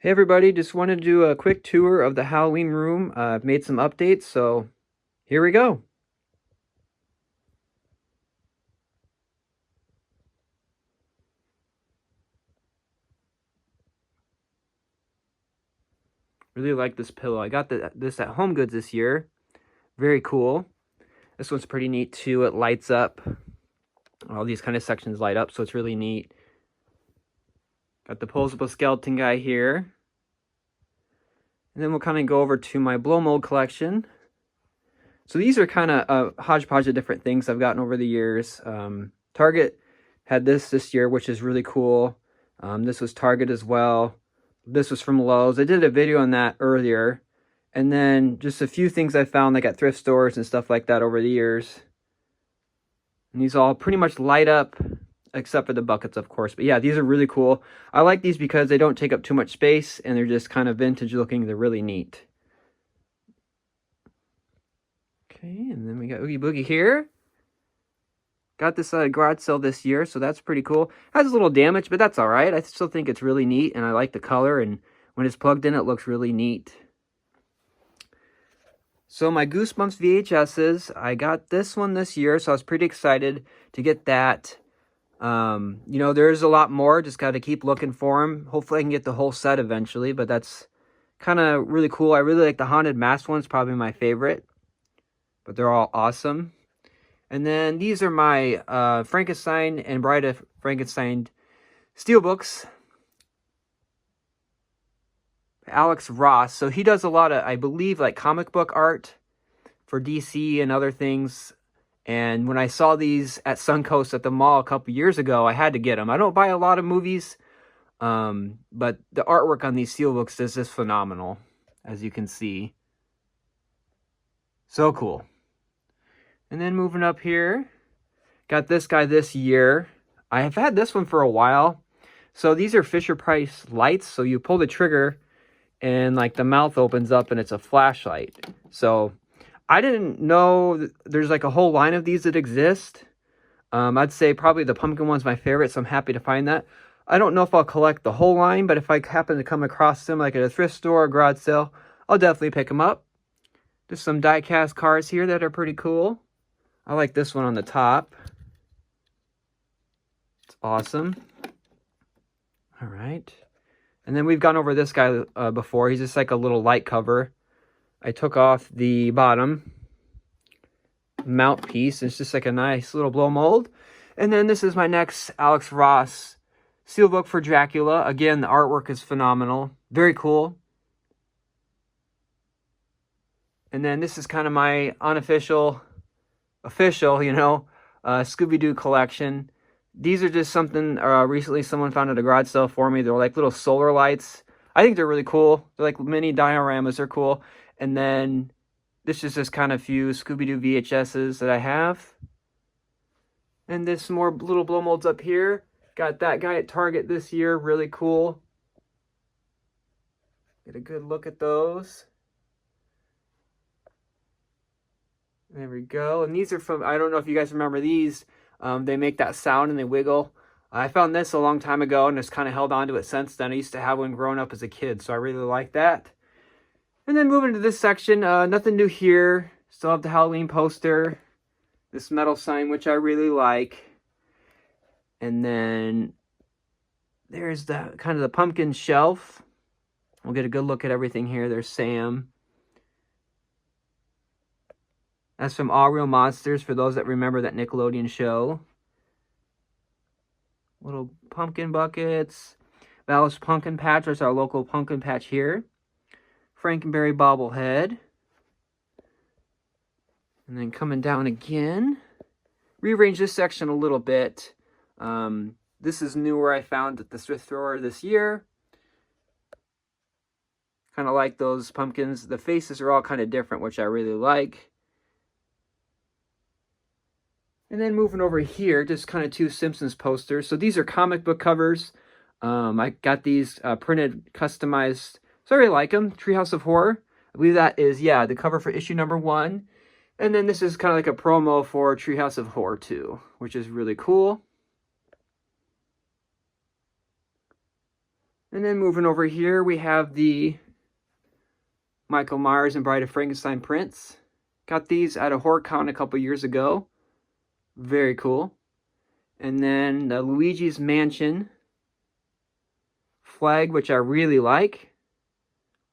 Hey everybody, just wanted to do a quick tour of the Halloween room. I've made some updates, so here we go. Really like this pillow. I got this at Home Goods this year. Very cool. This one's pretty neat too. It lights up. All these kind of sections light up, so it's really neat. Got the posable skeleton guy here. And then we'll kind of go over to my blow mold collection. So these are kind of a hodgepodge of different things I've gotten over the years. Target had this year, which is really cool. This was Target as well. This was from Lowe's. I did a video on that earlier. And then just a few things I found like at thrift stores and stuff like that over the years. And these all pretty much light up, except for the buckets, of course. But yeah, these are really cool. I like these because they don't take up too much space and they're just kind of vintage looking. They're really neat. Okay, and then we got Oogie Boogie here. Got this garage sale this year, so that's pretty cool. Has a little damage, but that's all right. I still think it's really neat, and I like the color, and when it's plugged in, it looks really neat. So my Goosebumps VHSs, I got this one this year, so I was pretty excited to get that. You know, there's a lot more, just got to keep looking for them. Hopefully I can get the whole set eventually, but that's kind of really cool. I really like the Haunted Mask one's probably my favorite, but they're all awesome. And then these are my Frankenstein and Bride of Frankenstein steelbooks. Alex Ross. So he does a lot of, I believe, like comic book art for DC and other things. And when I saw these at Suncoast at the mall a couple years ago, I had to get them. I don't buy a lot of movies, but the artwork on these steelbooks is just phenomenal, as you can see. So cool. And then moving up here, got this guy this year. I have had this one for a while. So these are Fisher-Price lights. So you pull the trigger and like the mouth opens up and it's a flashlight. So I didn't know there's like a whole line of these that exist. I'd say probably the pumpkin one's my favorite, so I'm happy to find that. I don't know if I'll collect the whole line, but if I happen to come across them like at a thrift store or garage sale, I'll definitely pick them up. Just some die-cast cars here that are pretty cool. I like this one on the top. It's awesome. All right. And then we've gone over this guy before. He's just like a little light cover. I took off the bottom mount piece. It's just like a nice little blow mold. And then this is my next Alex Ross steelbook for Dracula. Again, the artwork is phenomenal. Very cool. And then this is kind of my unofficial, you know, Scooby-Doo collection. These are just something recently someone found at a garage sale for me. They're like little solar lights. I think they're really cool. They're like mini dioramas. They're cool. And then this is just kind of few Scooby-Doo VHSs that I have. And there's some more little blow molds up here. Got that guy at Target this year. Really cool. Get a good look at those. There we go. And these are from, I don't know if you guys remember these. They make that sound and they wiggle. I found this a long time ago and just kind of held on to it since then. I used to have one growing up as a kid, so I really like that. And then moving to this section, nothing new here. Still have the Halloween poster. This metal sign, which I really like. And then there's the kind of the pumpkin shelf. We'll get a good look at everything here. There's Sam. That's from All Real Monsters, for those that remember that Nickelodeon show. Little pumpkin buckets. Valis Pumpkin Patch, that's our local pumpkin patch here. Frankenberry bobblehead. And then coming down again. Rearrange this section a little bit. This is newer I found at the thrift store this year. Kind of like those pumpkins. The faces are all kind of different, which I really like. And then moving over here, just kind of two Simpsons posters. So these are comic book covers. I got these printed, customized. So I really like them. Treehouse of Horror. I believe that is, yeah, the cover for issue number 1. And then this is kind of like a promo for Treehouse of Horror 2, which is really cool. And then moving over here, we have the Michael Myers and Bride of Frankenstein prints. Got these at a HorrorCon a couple years ago. Very cool. And then the Luigi's Mansion flag, which I really like.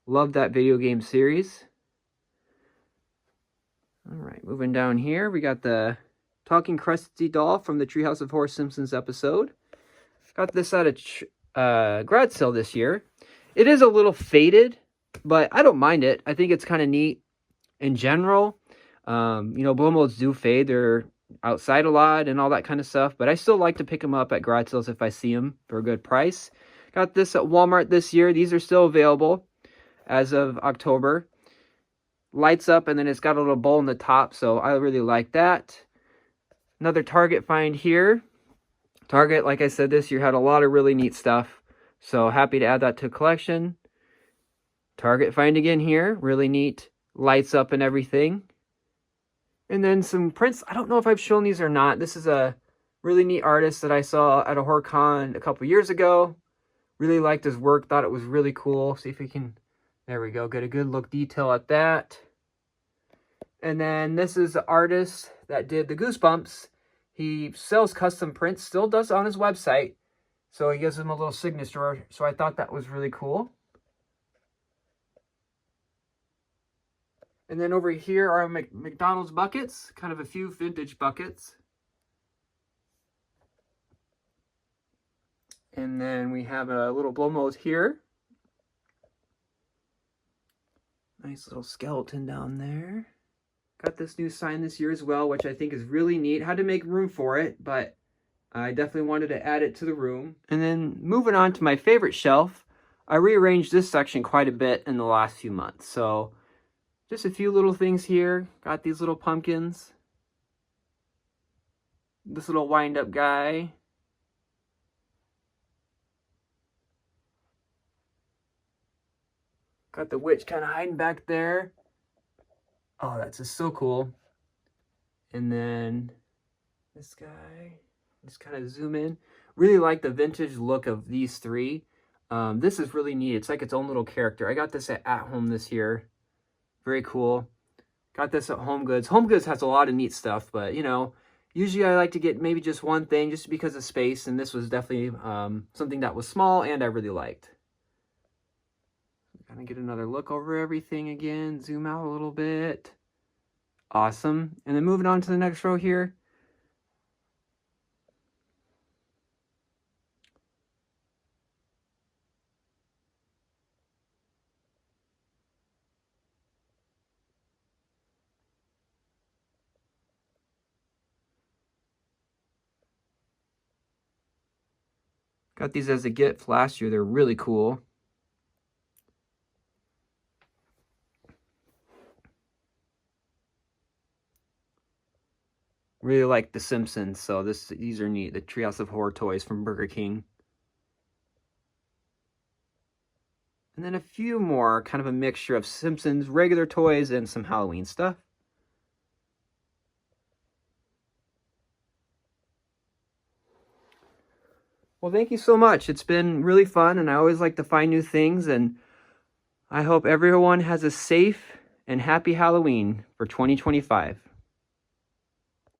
Love that video game series. Alright, moving down here, we got the Talking Krusty Doll from the Treehouse of Horror Simpsons episode. Got this at a grad sale this year. It is a little faded, but I don't mind it. I think it's kind of neat in general. You know, blow molds do fade. They're outside a lot and all that kind of stuff, but I still like to pick them up at garage sales if I see them for a good price. Got this at Walmart this year. These are still available as of October. Lights up, and then it's got a little bowl in the top, so I really like that. Another Target find here. Target, like I said, this year had a lot of really neat stuff, so happy to add that to the collection. Target find again here, really neat, lights up and everything. And then some prints. I don't know if I've shown these or not. This is a really neat artist that I saw at a HorrorCon a couple years ago. Really liked his work, thought it was really cool. See if we can, there we go, get a good look detail at that. And then this is the artist that did the Goosebumps. He sells custom prints, still does on his website. So he gives them a little signature. So I thought that was really cool. And then over here are McDonald's buckets, kind of a few vintage buckets. And then we have a little blow mold here. Nice little skeleton down there. Got this new sign this year as well, which I think is really neat. Had to make room for it, but I definitely wanted to add it to the room. And then moving on to my favorite shelf, I rearranged this section quite a bit in the last few months. So just a few little things here. Got these little pumpkins. This little wind-up guy. Got the witch kind of hiding back there. Oh, that's just so cool. And then this guy. Just kind of zoom in. Really like the vintage look of these three. This is really neat. It's like its own little character. I got this at Home this year. Very cool. Got this at Home Goods. Home Goods has a lot of neat stuff, but you know, usually I like to get maybe just one thing just because of space, and this was definitely something that was small and I really liked. Kind of get another look over everything again. Zoom out a little bit. Awesome. And then moving on to the next row here. Got these as a gift last year. They're really cool. Really like The Simpsons, so these are neat. The Treehouse of Horror toys from Burger King. And then a few more, kind of a mixture of Simpsons regular toys and some Halloween stuff. Well, thank you so much. It's been really fun, and I always like to find new things, and I hope everyone has a safe and happy Halloween for 2025.